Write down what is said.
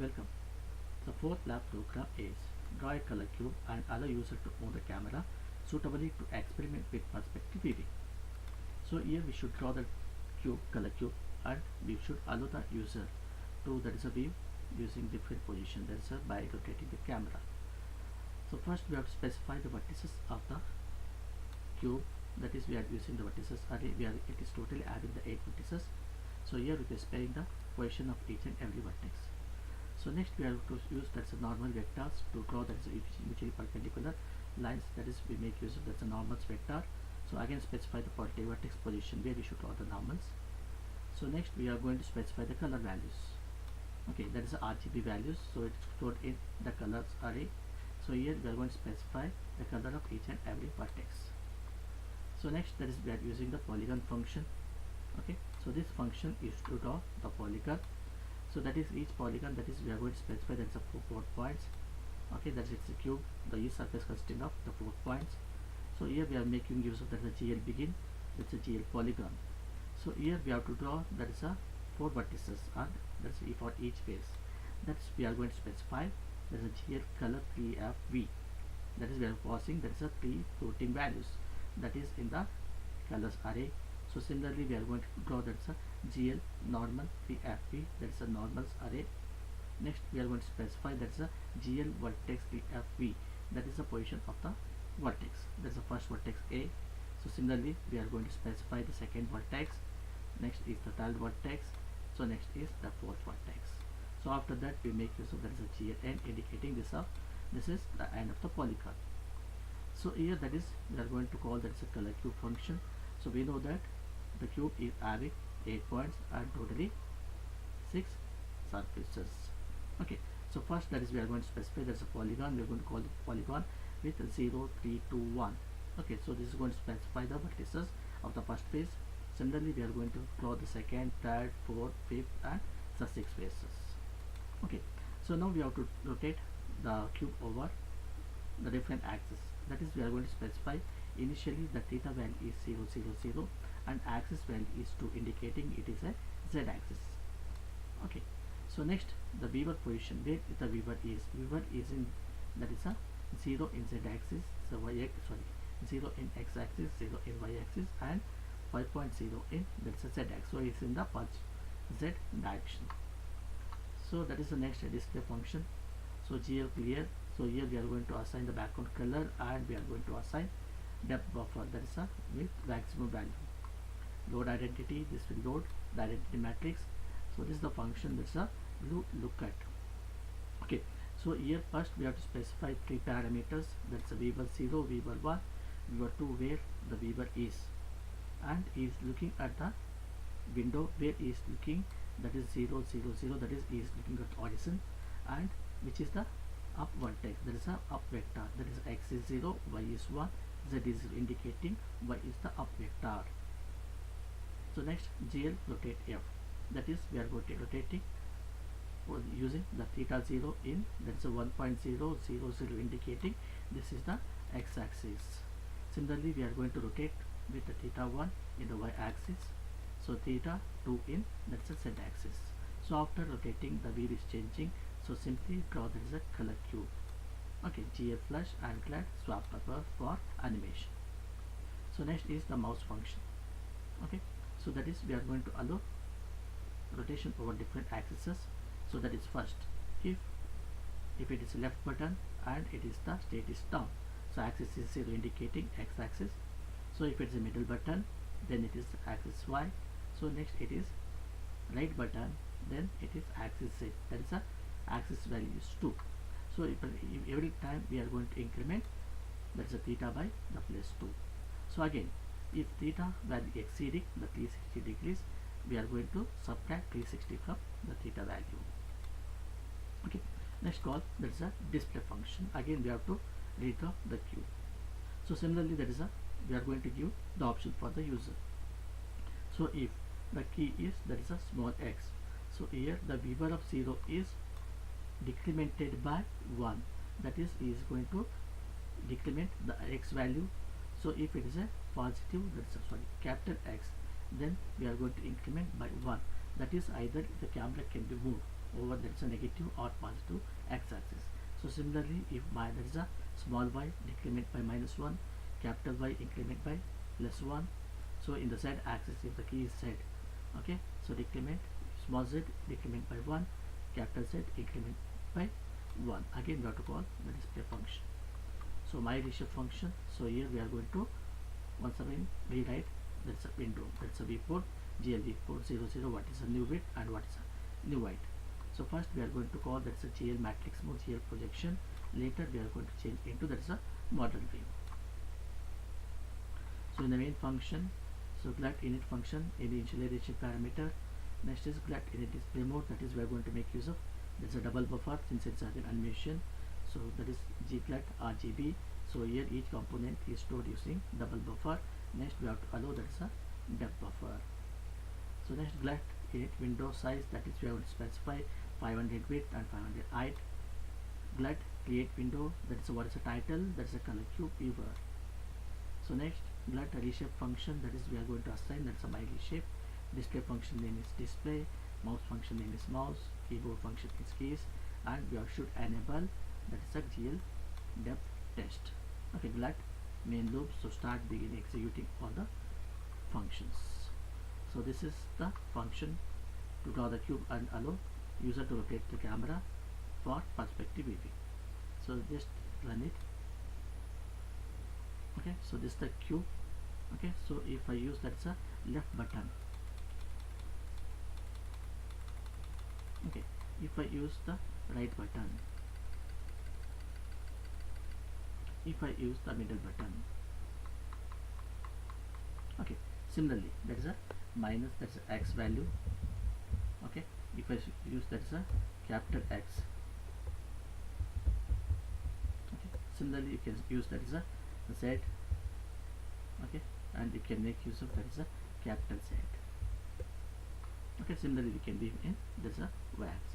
Welcome. The fourth lab program is draw a color cube and allow user to move the camera suitably to experiment with perspective viewing. So here we should draw the color cube, and we should allow the user to view using different position by rotating the camera. So first we have to specify the vertices of the cube, that is we are using the vertices array. It is totally having the 8 vertices. So here we are specifying the position of each and every vertex. So next we have to use a normal vectors to draw mutually perpendicular lines, that is we make use of a normals vector. So again specify the positive vertex position where we should draw the normals. So next we are going to specify the color values. Okay, that is the RGB values, so it's stored in the colors array. So here we are going to specify the color of each and every vertex. So next that is we are using the polygon function. Okay, so this function is to draw the polygon. So that is each polygon, that is we are going to specify that is a 4 points. Okay, that is a cube, the each surface consisting of the 4 points. So here we are making use of that is a GL begin, it's a GL polygon. So here we have to draw that is a 4 vertices, and that's for each face. That's we are going to specify there is a GL color 3FV, that is we are passing that is a 3 floating values that is in the colors array. So similarly we are going to draw that is a GL normal 3FV, that is a normals array. Next we are going to specify that is a GL vertex 3FV, that is the position of the vertex, that is the first vertex A. So similarly we are going to specify the second vertex, next is the third vertex, so next is the fourth vertex. So after that we make use of that is a GLN, indicating this is the end of the polygon. So here that is we are going to call that is a color cube function. So we know that the cube is having 8 points and totally 6 surfaces. Okay, so first that is we are going to specify that is a polygon. We are going to call the polygon with 0, 3, 2, 1. Okay, so this is going to specify the vertices of the first face. Similarly we are going to draw the second, third, fourth, fifth and the 6 faces. Okay, so now we have to rotate the cube over the different axes. That is we are going to specify initially the theta value is 0, 0, 0 and axis value is 2, indicating it is a z axis. Okay, so next the viewer position, where the viewer is in that is a 0 in z axis, so 0 in x axis, 0 in y axis and 5.0 in that is a z axis, so it's in the pulse z direction. So that is the next display function. So GL clear. So here we are going to assign the background color and we are going to assign depth buffer, that is a with maximum value. Load identity, this will load the identity matrix. So this is the function, that's a look at. Okay, so here first we have to specify 3 parameters, that's a viewer 0, viewer 1, viewer 2, where the viewer is and is looking at the window where is looking, that is 0, 0, 0, that is looking at horizon, and which is the up vertex, that is a up vector, that is x is 0, y is 1, z is 0, indicating y is the up vector. So next GL rotate F, that is we are rotating using the theta 0 in, that is a 1.000, indicating this is the x axis. Similarly we are going to rotate with the theta 1 in the y axis, so theta 2 in, that's a z axis. So after rotating the wheel is changing, so simply draw there is a color cube. Okay, GL flush and glad swap buffer for animation. So next is the mouse function. Okay, so that is we are going to allow rotation over different axes. So that is first, if it is left button and it is the state is down, so axis is 0, indicating x axis. So if it is a middle button, then it is axis y. So next it is right button, then it is axis z, that is a axis value is 2. So if every time we are going to increment, that is a theta by the plus 2. So again, if theta value exceeding the 360 degrees, we are going to subtract 360 from the theta value. Okay, next call, that is a display function. Again we have to redraw the cube. So similarly that is a we are going to give the option for the user. So if the key is that is a small x, so here the viewer of 0 is decremented by 1, that is going to decrement the x value. So if it is a positive, that's a capital X, then we are going to increment by 1, that is either the camera can be moved over that is a negative or positive x-axis. So similarly, if there is a small y decrement by -1, capital Y increment by +1. So in the z axis, if the key is z, okay, so decrement small z decrement by 1, capital Z increment by 1. Again we have to call the display function. So my reshape function, so here we are going to once again rewrite, that's a window, that's a viewport, GL viewport 00, what is a new width and what is a new height. So first we are going to call that's a GL matrix mode, GL projection. Later we are going to change into that's a model view. So in the main function, so glut init function in the initialization parameter. Next is glut init display mode, that is we are going to make use of there's a double buffer since it's an animation. So that is glut RGB. So here each component is stored using double buffer. Next we have to allow that's a depth buffer. So next glut init window size, that is we have to specify 500 width and 500 height. Glut create window, that is what is a title, that is a color cube viewer. So next glut reshape function, that is we are going to assign that's a my reshape. Display function name is display, mouse function name is mouse, keyboard function is keys, and we should enable that is a GL depth test. Okay, glut main loop, so start begin executing all the functions. So this is the function to draw the cube and allow user to rotate the camera for perspective viewing. So just run it. Okay, so this is the cube. Okay, so if I use that's a left button, okay, if I use the right button, if I use the middle button, okay, similarly that is a minus, that's a x value. Okay, if I use that is a capital X, okay, similarly you can use that is a Z, okay, and you can make use of that is a capital Z. Okay, similarly we can leave in there's a Y axis.